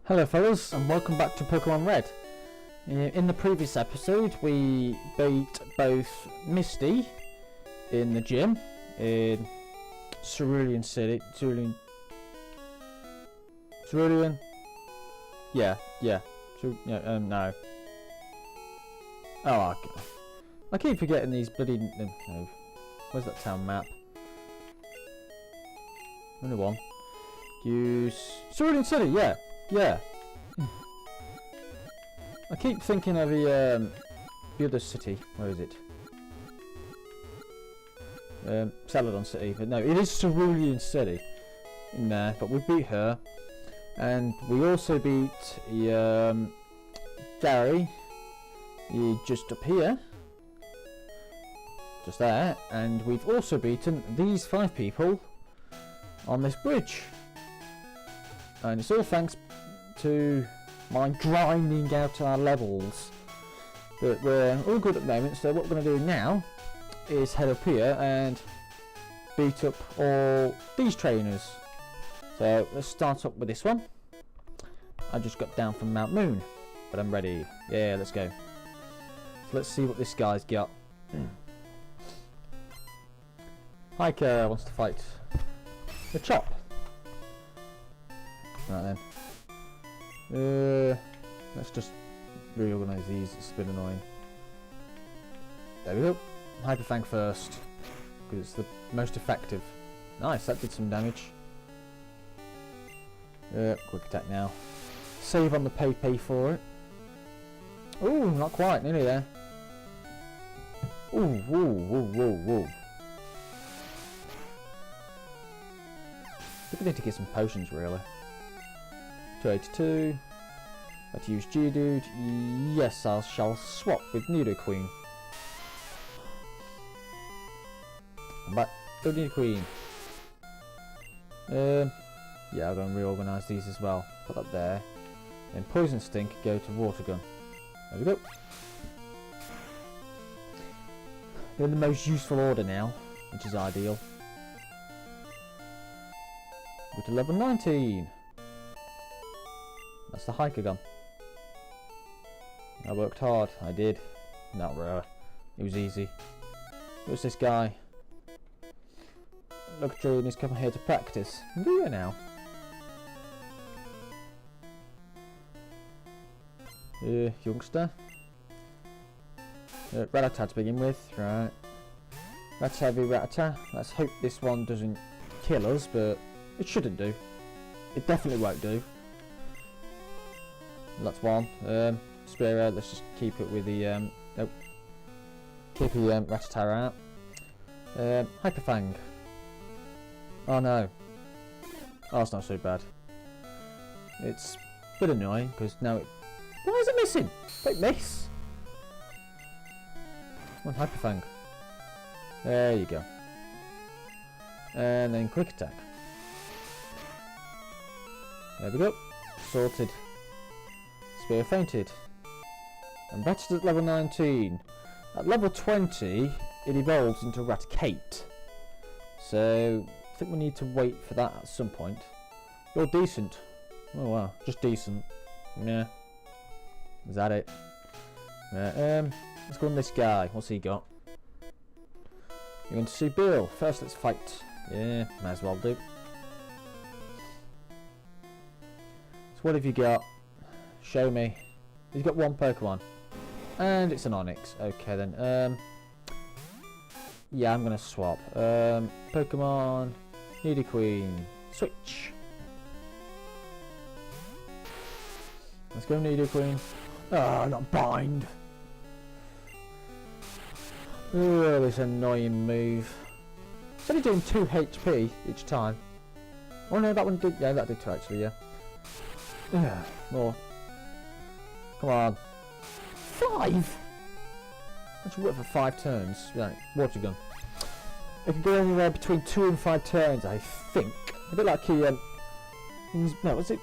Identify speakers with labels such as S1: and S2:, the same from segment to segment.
S1: Hello fellas, and welcome back to Pokemon Red. In the previous episode we beat both Misty in the gym in Cerulean City. Cerulean? Yeah. No. Oh, I keep forgetting these bloody... No. Where's that town map? Only one. Use... Cerulean City, yeah. I keep thinking of the other city. Where is it? Celadon City, but no, it is Cerulean City in there. But we beat her, and we also beat Gary. Just up here, just there, and we've also beaten these 5 people on this bridge, and it's all thanks to my grinding out our levels. But we're all good at the moment, so what we're going to do now is head up here and beat up all these trainers. So let's start up with this one. I just got down from Mount Moon, but I'm ready. Yeah, let's go. So let's see what this guy's got. Hiker wants to fight the Chop. Right then. Let's just reorganize these. It's a bit annoying. There we go. Hyper Fang first, because it's the most effective. Nice, that did some damage. Quick attack now. Save on the pay for it. Ooh, not quite, nearly there. Ooh, whoa. I think I need to get some potions, really. 282. Let's use Geodude. Yes, I shall swap with Nidoqueen. But go Nidoqueen. Yeah, I'll go and reorganise these as well. Put that there. Then Poison Stink, go to Water Gun. There we go. They're in the most useful order now, which is ideal. Go to level 19. That's the Hiker Gun. I worked hard. I did. Not really. It was easy. Who's this guy? Look, Drew, he's coming here to practice. Do you now? Youngster. Rattata to begin with, right. Rattata v Rattata. Let's hope this one doesn't kill us, but it shouldn't do. It definitely won't do. That's one. Spear, let's just keep it with the nope. Keep the Rattata out. Hyper Fang. Oh no. Oh, it's not so bad. It's a bit annoying because now it... Why is it missing? Don't miss. Come on, Hyper Fang. There you go. And then Quick Attack. There we go. Sorted. Spear fainted. And Rat's at level 19. At level 20, it evolves into Raticate. So, I think we need to wait for that at some point. You're decent. Oh wow, just decent. Yeah. Is that it? Let's go on this guy. What's he got? You're going to see Bill. First, let's fight. Yeah, might as well do. So what have you got? Show me. He's got one Pokemon. And it's an Onix. Okay then. Yeah, I'm gonna swap. Pokemon Nidoqueen. Switch. Let's go Nidoqueen. Ah, not bind. Oh, this annoying move. It's only doing 2 HP each time. Oh no, that one did. Yeah, that did 2 actually. Yeah. Yeah, more. Come on. 5? That should work for 5 turns. Right, Water Gun. It can go anywhere between 2 and 5 turns, I think. A bit like he, no, was it?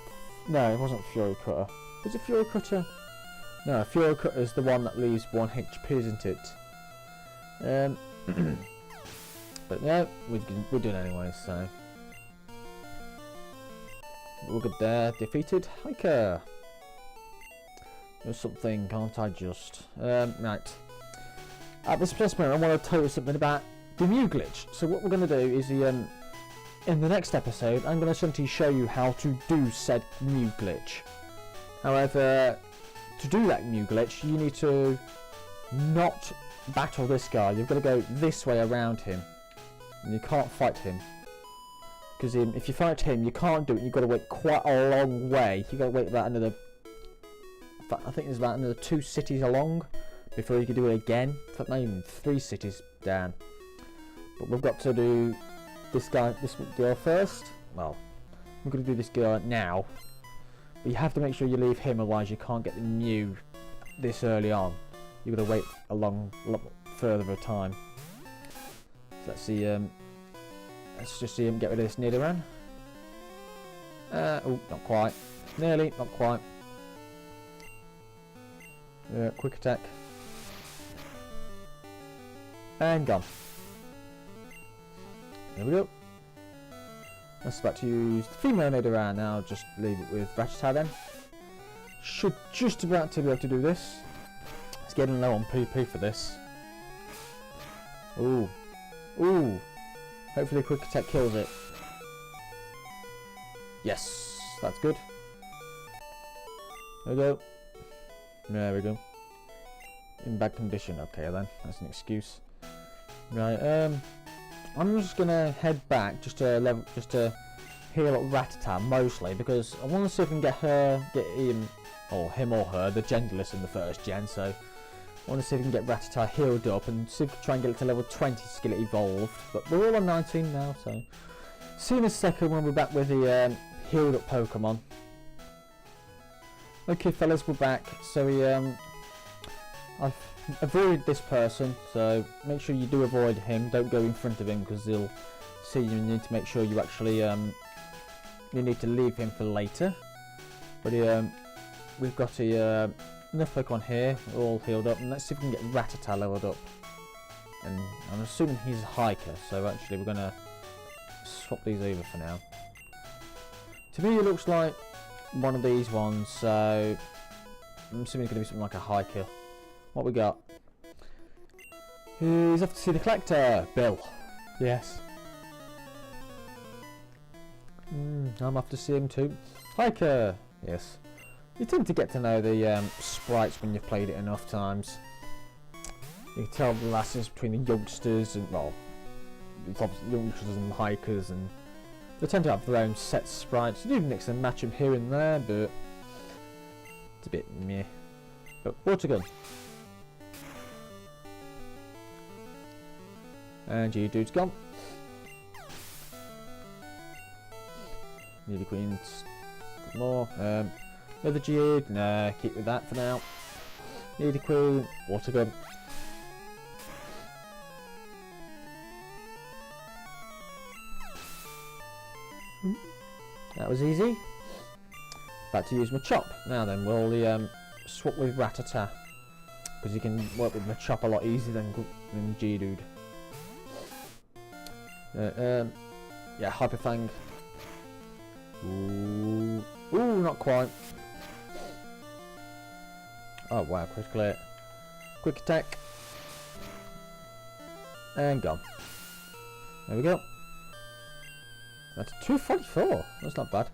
S1: No, it wasn't Fury Cutter. Was it Fury Cutter? No, Fury Cutter is the one that leaves 1 HP, isn't it? But no, we're doing it anyway, so. We're good there. Defeated hiker. There's something, can't I just? Right. At this point, I want to tell you something about the Mew glitch. So what we're going to do is in the next episode, I'm going to simply show you how to do said Mew glitch. However, to do that Mew glitch, you need to not battle this guy. You've got to go this way around him, and you can't fight him. Because if you fight him, you can't do it. You've got to wait quite a long way. You've got to wait about another. I think there's about another 2 cities along before you can do it again. In fact, maybe 3 cities down. But we've got to do this girl first. Well, we're going to do this girl now. But you have to make sure you leave him, otherwise you can't get the Mew this early on. You've got to wait a lot further of a time. So let's see. Let's just see him get rid of this Nidoran. Oh, not quite. Nearly, not quite. Quick attack. And gone. There we go. That's about to use the female Nidoran. Now just leave it with Rattata then. Should just about to be able to do this. It's getting low on PP for this. Ooh. Ooh. Hopefully quick attack kills it. Yes, that's good. There we go. There we go. In bad condition. Okay then, that's an excuse. Right, I'm just gonna head back just to heal up Rattata mostly, because I want to see if I can get him or her, the genderless in the first gen. So I want to see if we can get Rattata healed up and see if we can try and get it to level 20 to get it evolved. But we're all on 19 now, so see you in a second when we're back with the healed up Pokemon. Okay fellas, we're back. So I've avoided this person, so make sure you do avoid him. Don't go in front of him because he'll see you. You need to make sure you actually you need to leave him for later. But we've got enough Pokemon here, we're all healed up, and let's see if we can get Rattata leveled up. And I'm assuming he's a hiker, so actually we're gonna swap these over for now. To me it looks like one of these ones, so I'm assuming it's gonna be something like a hiker. What we got? He's off to see the collector, Bill. Yes. I'm off to see him too. Hiker. Yes. You tend to get to know the sprites when you've played it enough times. You can tell the lessons between the youngsters and, well, it's obviously youngsters and hikers, and they tend to have their own set sprites. You do mix and match them here and there, but it's a bit meh. But water gun. And Geodude's gone. Need the queens. More. Another Geode. Nah, keep with that for now. Need a queen. Water gun. That was easy. About to use my chop. Now then, we'll swap with Rattata, because you can work with my chop a lot easier than Geodude. Yeah, Hyper Fang. Ooh, not quite. Oh wow, critical hit. Quick attack. And gone. There we go. That's 244. That's not bad.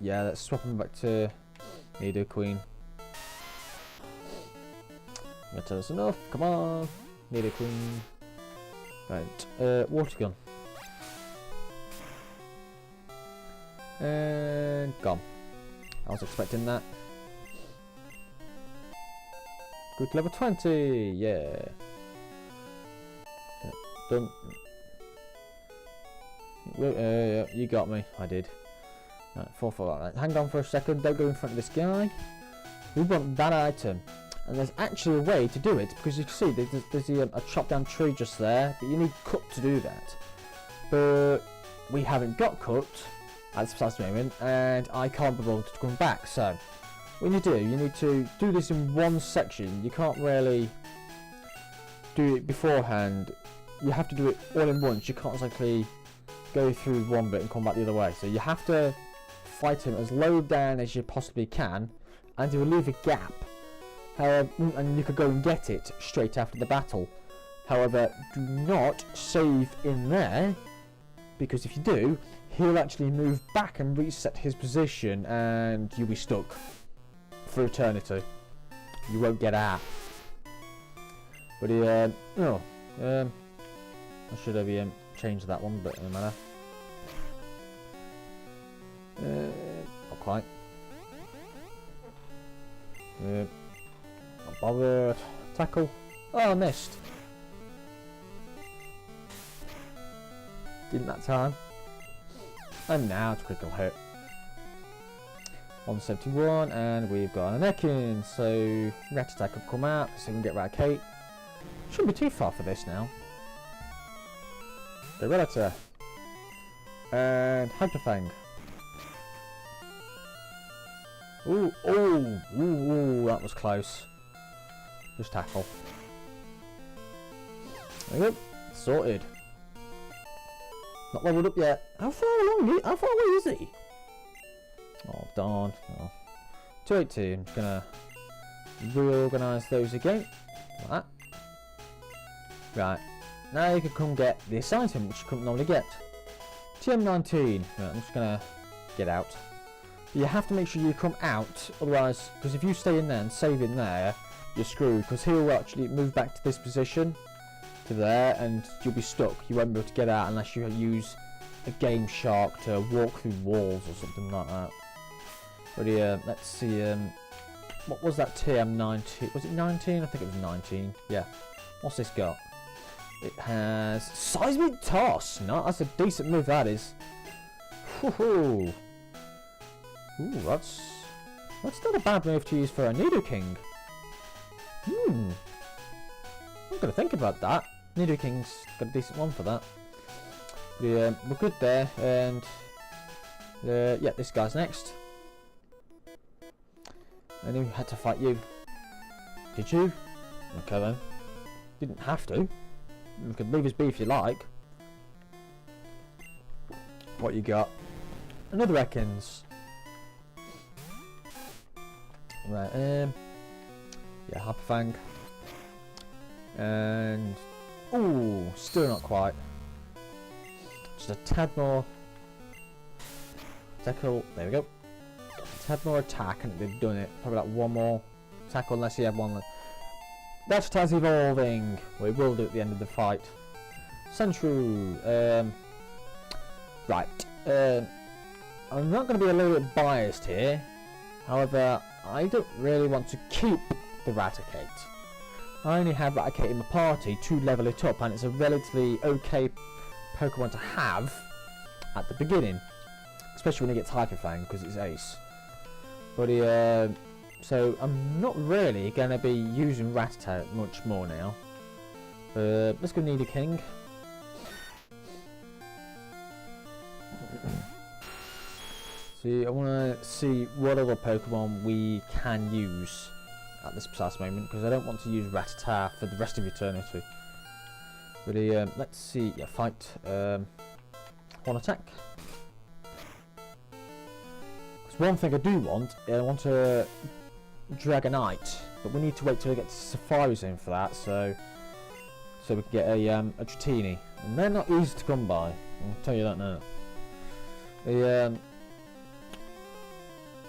S1: Yeah, let's swap him back to Nido Queen. That's enough. Come on, Nido Queen. Right, water gun. And gone. I was expecting that. Good, level 20, yeah. Done. You got me, I did. Right, 4-4. Right, hang on for a second, don't go in front of this guy. We want that item. And there's actually a way to do it, because you can see there's a chopped down tree just there, but you need cut to do that. But we haven't got cut at this moment, and I can't be bothered to come back. So what you need to do this in one section. You can't really do it beforehand. You have to do it all in once. You can't exactly go through one bit and come back the other way. So you have to fight him as low down as you possibly can, and he will leave a gap. However, and you could go and get it straight after the battle. However, do not save in there, because if you do, he'll actually move back and reset his position, and you'll be stuck for eternity. You won't get out. But I should have changed that one, but it doesn't matter. Not quite. Not bothered. Tackle. Oh, I missed. Didn't that time. And now it's critical hit. 171, and we've got an Ekin, so Rat Attack could come out, so we can get Raticate. Shouldn't be too far for this now. The Relator. And Hyperfang. Ooh, that was close. Just tackle. There we go. Sorted. Not leveled up yet. How far away is he? Oh, darn. Oh. 282. I'm just gonna reorganise those again. Like that. Right. Now you can come get this item, which you couldn't normally get. TM19. Right, I'm just gonna get out. You have to make sure you come out, otherwise, because if you stay in there and save in there, you're screwed, because he'll actually move back to this position, to there, and you'll be stuck. You won't be able to get out unless you use a Game Shark to walk through walls or something like that. But yeah, let's see, what was that TM19? Was it 19? I think it was 19. Yeah. What's this got? It has Seismic Toss. No, that's a decent move, that is. Woohoo! Ooh, that's not a bad move to use for a Nidoking. I'm gonna think about that. Nidoking's got a decent one for that. But, yeah, we're good there, and yeah, this guy's next. I knew I had to fight you. Did you? Okay then. Didn't have to. You could leave us be if you like. What you got? Another Ekans. Right, yeah, Hyperfang. And ooh, still not quite. Just a tad more. Tackle, there we go. A tad more attack and they've done it. Probably like one more tackle unless you have one. That's Taz evolving. We will do at the end of the fight. Sentru. Right. I'm not going to be a little bit biased here. However, I don't really want to keep the Raticate. I only have Raticate in my party to level it up, and it's a relatively okay Pokemon to have at the beginning, especially when it gets Hyperfang because it's Ace. But so I'm not really going to be using Rattata much more now. Let's go Nidoking. See, I want to see what other Pokemon we can use at this precise moment, because I don't want to use Rattata for the rest of eternity. But let's see, yeah, fight, one attack. Because one thing I do want, I want a Dragonite, but we need to wait till we get to Safari Zone for that, so we can get a Dratini. And they're not easy to come by, I'll tell you that now.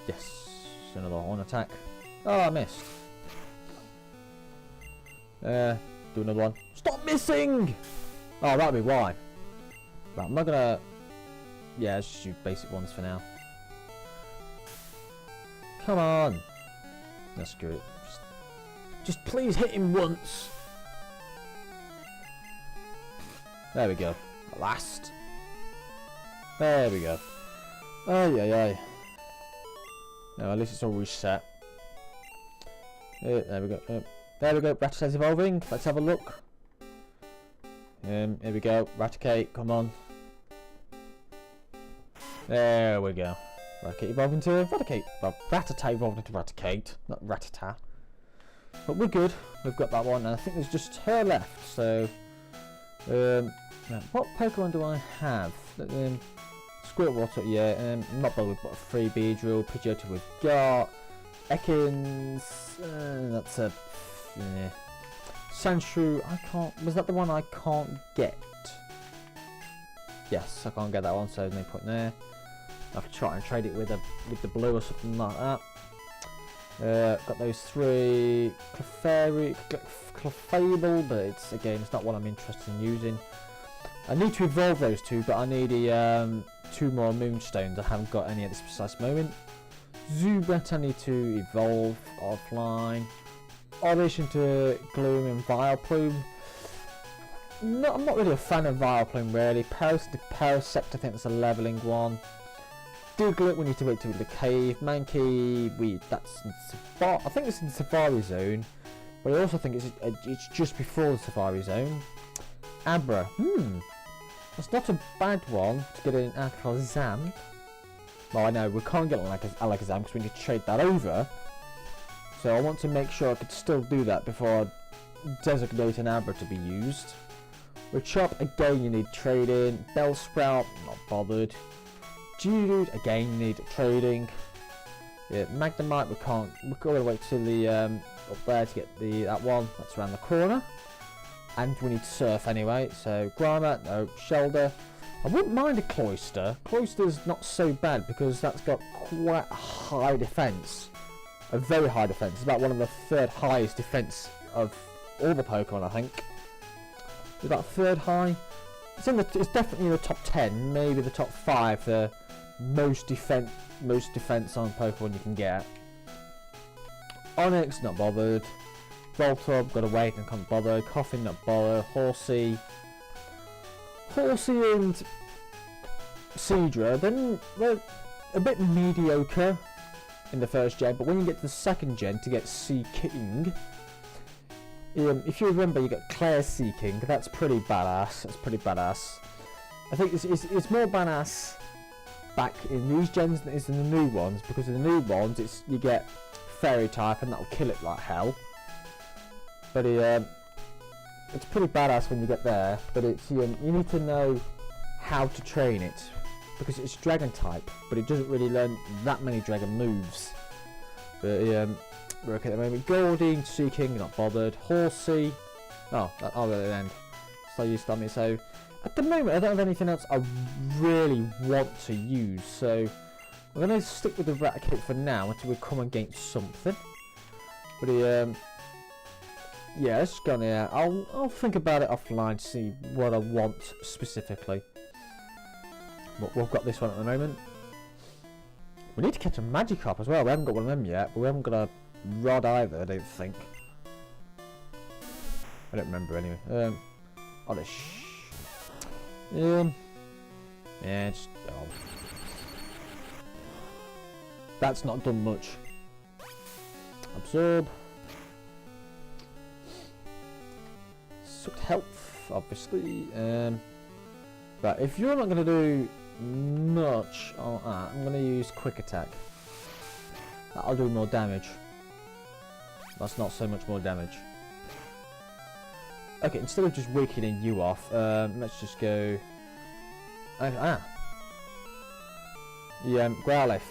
S1: Yes, another one attack. Oh, I missed. Do another one. Stop missing! Oh, that'll be why. Right, I'm not gonna. Yeah, let's just use basic ones for now. Come on. That's good. Just please hit him once. There we go. At last. There we go. Oh yeah. No, at least it's all reset. There we go. There we go. Rattata's evolving. Let's have a look. Here we go. Raticate, come on. There we go. Raticate evolving to Raticate. Well, Rattata evolved into Raticate, not Rattata. But we're good. We've got that one, and I think there's just her left. So Now, what Pokemon do I have? Squirtle, yeah. Not bothered with what free Beedrill, Pidgeotto we've got. Ekans, that's a yeah. Sandshrew, I can't. Was that the one I can't get? Yes, I can't get that one, so there's no point there. I have to try and trade it with the blue or something like that. Got those 3 Clefable, but it's not what I'm interested in using. I need to evolve those 2, but I need 2 more Moonstones. I haven't got any at this precise moment. Zubat I need to evolve offline. Oddish into Gloom and Vileplume. No, I'm not really a fan of Vileplume really. Parasect, I think that's a leveling one. Diglett we need to wait till the cave. Mankey, that's in Safari. I think it's in the Safari Zone, but I also think it's just before the Safari Zone. Abra, that's not a bad one to get an Alakazam. Well, I know we can't get an Alakazam because we need to trade that over. So I want to make sure I could still do that before I designate an Abra to be used. With Chop, again you need trading. Bellsprout, not bothered. Geodude, again you need trading. Yeah, Magnemite, we're going to wait till the up there to get that one. That's around the corner. And we need Surf anyway, so Grimer, no. Shelder. I wouldn't mind a Cloyster. Cloyster's not so bad because that's got quite a high defense. A very high defense. It's about one of the 3rd highest defense of all the Pokemon, I think. It's about 3rd high. It's definitely in the top 10, maybe the top 5 for most defense on Pokemon you can get. Onix, not bothered. Voltorb, gotta wait and can't bother. Coffin, not bothered. Horsey and Seadra, then they're a bit mediocre in the 1st gen, but when you get to the 2nd gen to get Sea King, if you remember, you get Claire Sea King. That's pretty badass. I think it's more badass back in these gens than it is in the new ones, because in the new ones you get Fairy type and that'll kill it like hell. But it's pretty badass when you get there. But you need to know how to train it, because it's Dragon type, but it doesn't really learn that many Dragon moves. But we're okay at the moment. Goldeen, Sea King, not bothered. Horsey, oh, I'll go at the end. So you start me. So at the moment, I don't have anything else I really want to use. So I'm going to stick with the Raticate for now until we come against something. But yeah, let's just go on here. I'll think about it offline to see what I want specifically. But we've got this one at the moment. We need to catch a Magikarp as well. We haven't got one of them yet, but we haven't got a Rod either, I don't think. I don't remember anyway. Oddish. Yeah, just, oh. That's not done much. Absorb. Sucked health, obviously. But if you're not going to do much on that, I'm going to use Quick Attack. That'll do more damage. That's not so much more damage. Okay, instead of just weakening you off, let's just go... Yeah, Growlithe.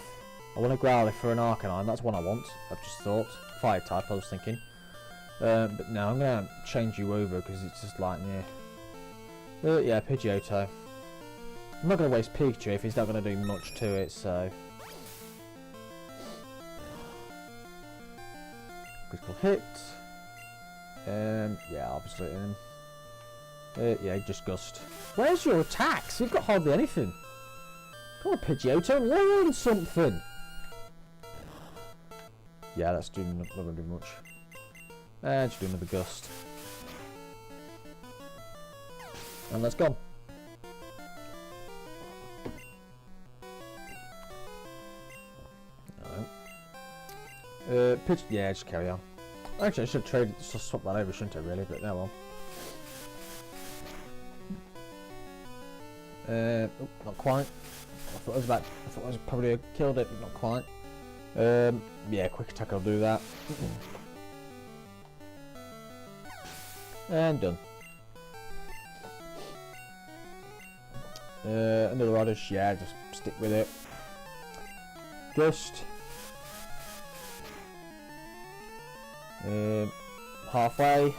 S1: I want a Growlithe for an Arcanine, that's what I want. I've just thought. Fire type, I was thinking. But no, I'm going to change you over because it's just like, yeah. Yeah, Pidgeotto. I'm not going to waste Pikachu if he's not going to do much to it, so... Critical hit. Yeah, obviously. Yeah, just Gust. Where's your attacks? You've got hardly anything. Come on, Pidgeotto, learn something. Yeah, that's doing not going to do much. Just do another Gust. And that's gone. Pitch. Yeah, just carry on. Actually, I should trade. Just swap that over, shouldn't I? Really, but no, well. Oh, not quite. I thought I was probably killed it, but not quite. Yeah, Quick Attack. I'll do that. And done. Another radish, yeah, just stick with it. Just halfway,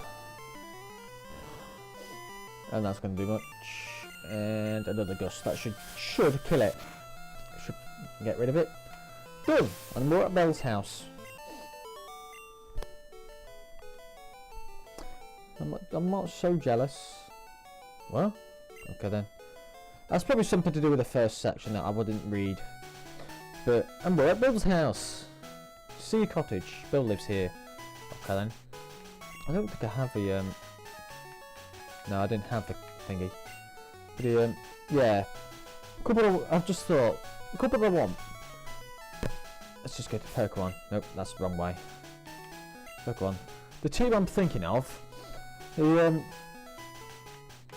S1: and that's going to do much. And another gust. That should kill it. Should get rid of it. Done. And we're at Belle's house. I'm not so jealous. Well, okay then. That's probably something to do with the first section that I wouldn't read. But we're at Bill's house. See a cottage. Bill lives here. Okay then. I don't think I have the no, I didn't have the thingy. But yeah. I've just thought a couple I want. Let's just go to Pokemon. Nope, that's the wrong way. Pokemon. The team I'm thinking of. I'm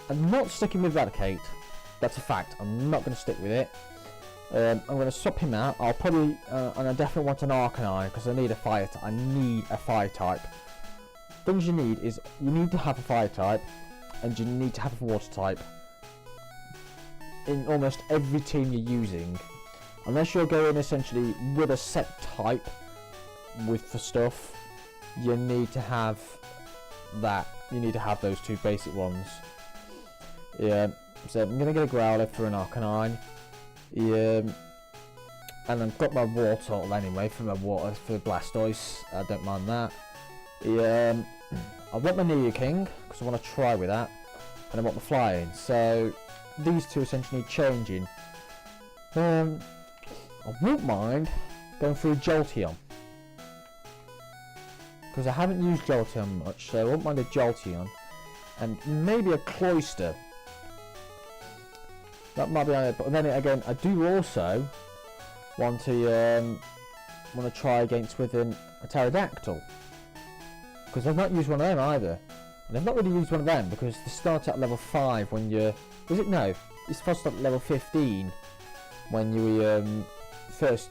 S1: not sticking with Eradicate. That's a fact. I'm not going to stick with it. I'm going to swap him out. I'll probably and I definitely want an Arcanine because I need a fire. I need a fire type. Things you need is you need to have a fire type, and you need to have a water type. In almost every team you're using, unless you're going essentially with a set type, for stuff, you need to have that. You need to have those two basic ones. Yeah. So I'm gonna get a Growlithe for an Arcanine. And I've got my Wartortle anyway for my water for Blastoise. I don't mind that. I want my Neo King because I want to try with that, and I want the Flying. So these two essentially changing. I won't mind going through Jolteon because I haven't used Jolteon much, so I won't mind a Jolteon and maybe a Cloyster. That might be on it, but then again, I do also want to try against with a Pterodactyl because I've not used one of them either, and I've not really used one of them because they start at level 5 when you're. Is it no? It's supposed to start at level 15 when you first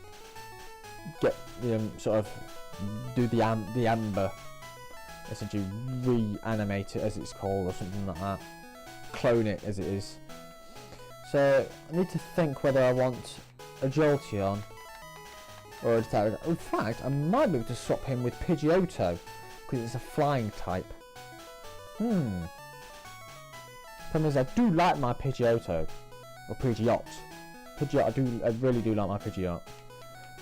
S1: get sort of do the amber, essentially reanimate it as it's called or something like that, clone it as it is. So I need to think whether I want a Jolteon or a Pterodactyl. In fact, I might be able to swap him with Pidgeotto because it's a flying type. Problem is, I do like my Pidgeotto or Pidgeot. I really do like my Pidgeot.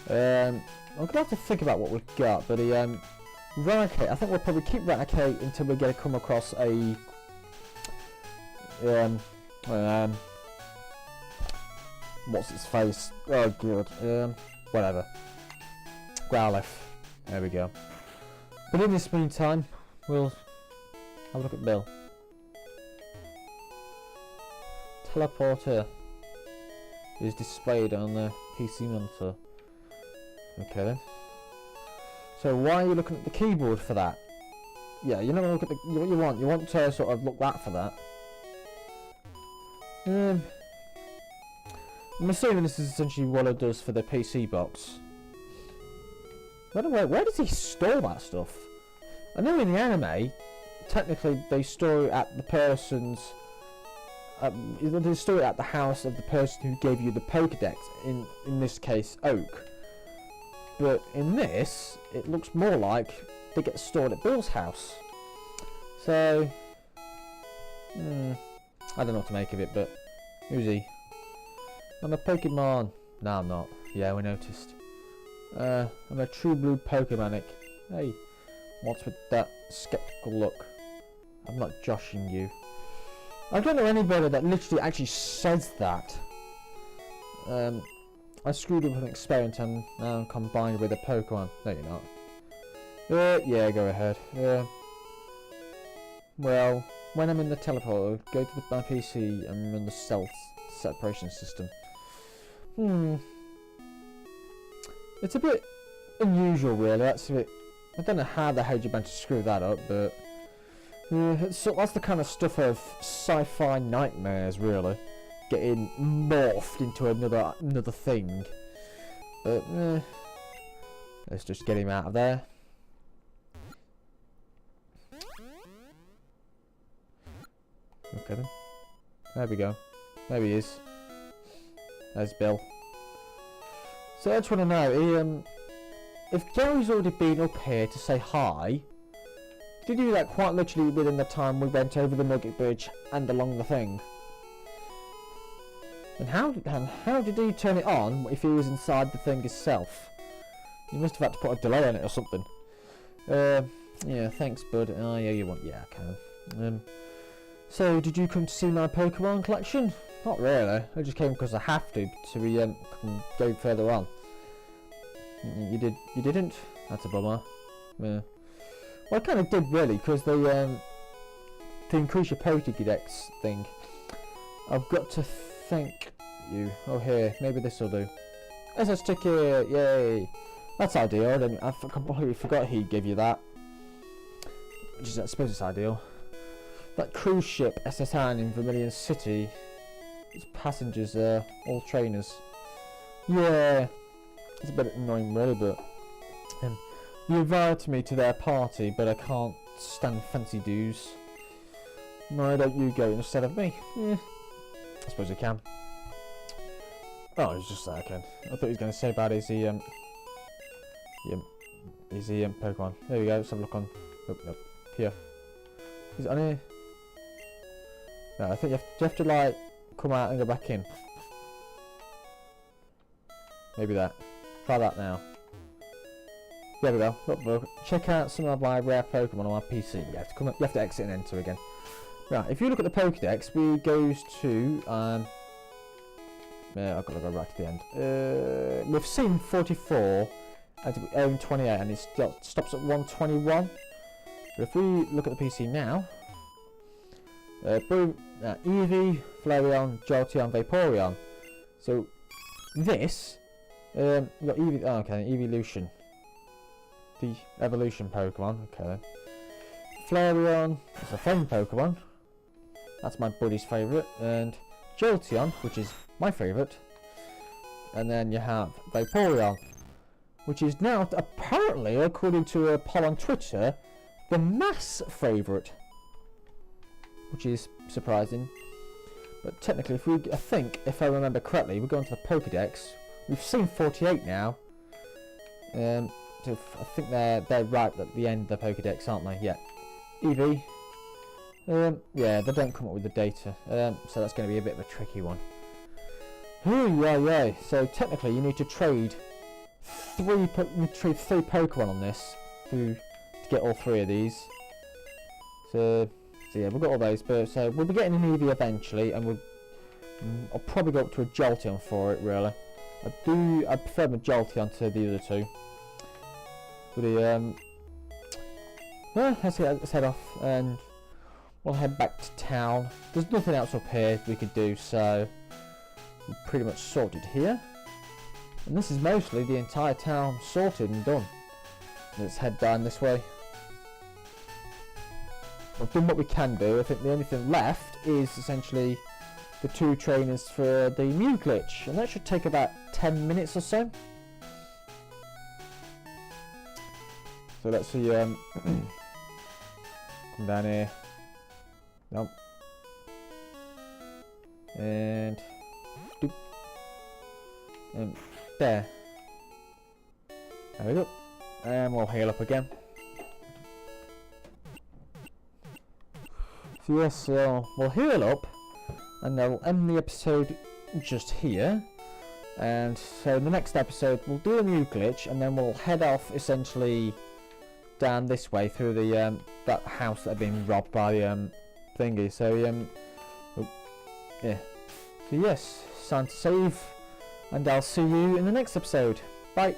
S1: I'm gonna have to think about what we've got, but Raticate. I think we'll probably keep Raticate until we get to come across a what's its face? Oh good. Whatever. Growlithe. There we go. But in this meantime, we'll have a look at Bill. Teleporter is displayed on the PC monitor. Okay then. So why are you looking at the keyboard for that? Yeah, you're not going to look at what you want. You want to sort of look that for that. I'm assuming this is essentially what it does for the PC box. By the way, where does he store that stuff? I know in the anime, technically they store it at the person's. They store it at the house of the person who gave you the Pokédex. In this case, Oak. But in this, it looks more like they get stored at Bill's house. So, I don't know what to make of it. But who's he? I'm a Pokemon. No, I'm not. Yeah, we noticed. I'm a true blue Pokemanic. Hey, what's with that skeptical look? I'm not joshing you. I don't know anybody that literally actually says that. I screwed up with an experiment and now I'm combined with a Pokemon. No, you're not. Yeah, go ahead. Well, when I'm in the teleporter, go to my PC and run the self separation system. It's a bit unusual, really. That's a bit. I don't know how the hell you managed to screw that up, but that's the kind of stuff of sci-fi nightmares, really. Getting morphed into another thing. But let's just get him out of there. Okay then. There we go. There he is. There's Bill. So I just want to know, if Gary's already been up here to say hi, did he do that quite literally within the time we went over the Nugget Bridge and along the thing? And how did he turn it on if he was inside the thing itself? You must have had to put a delay on it or something. Yeah, thanks, bud. Oh, yeah, you want? Yeah, I can. So, did you come to see my Pokemon collection? Not really. I just came because I have to go further on. You did? You didn't? That's a bummer. Yeah. Well, I kind of did really, because they to increase your Pokédex thing, I've got to thank you. Oh, here, maybe this will do. SS ticket, yay! That's ideal. I completely forgot he'd give you that. Which is, I suppose it's ideal. That cruise ship SSN in Vermilion City. Its passengers are all trainers. Yeah, it's a bit annoying really, but you invited me to their party, but I can't stand fancy dues. Why don't you go instead of me? Yeah, I suppose I can. Oh, he's just there again. I thought he was going to say about his Pokemon. There we go. Let's have a look on. Oh, no, here. Is it on here? No, I think you have to like come out and go back in. Maybe that. Try that now. There we go. Look, check out some of my rare Pokemon on my PC. You have to come up, you have to exit and enter again. Right, if you look at the Pokédex, we goes to I've got to go right to the end. We've seen 44 and 28, and it stops at 121. But if we look at the PC now, Eevee, Flareon, Jolteon, Vaporeon. So this, you got Eevee. Oh, okay, Evolution. The evolution Pokemon. Okay then. Flareon is a friend Pokemon. That's my buddy's favourite. And Jolteon, which is my favourite. And then you have Vaporeon, which is now apparently, according to a poll on Twitter, the mass favourite. Which is surprising. But technically, I think, if I remember correctly, we're going to the Pokédex. We've seen 48 now. So I think they're right at the end of the Pokédex, aren't they? Yeah. Eevee. Yeah, they don't come up with the data. So that's going to be a bit of a tricky one. Ooh, yeah. So technically, you need to trade three Pokemon on this to get all three of these. So yeah, we've got all those. But so we'll be getting an Eevee eventually, and I'll probably go up to a Jolteon for it. Really, I prefer my Jolteon to the other two. But let's head off and we'll head back to town. There's nothing else up here we could do, so we're pretty much sorted here. And this is mostly the entire town sorted and done. Let's head down this way. We've done what we can do. I think the only thing left is essentially the 2 trainers for the Mew glitch, and that should take about 10 minutes or so. So let's see, come down here. Nope. And doop. And there. There we go. And we'll heal up again. So yes, we'll heal up, and they'll end the episode just here. And so in the next episode we'll do a new glitch, and then we'll head off essentially down this way through the that house that had been robbed by the thingy. So yeah. So yes, time to save, and I'll see you in the next episode. Bye.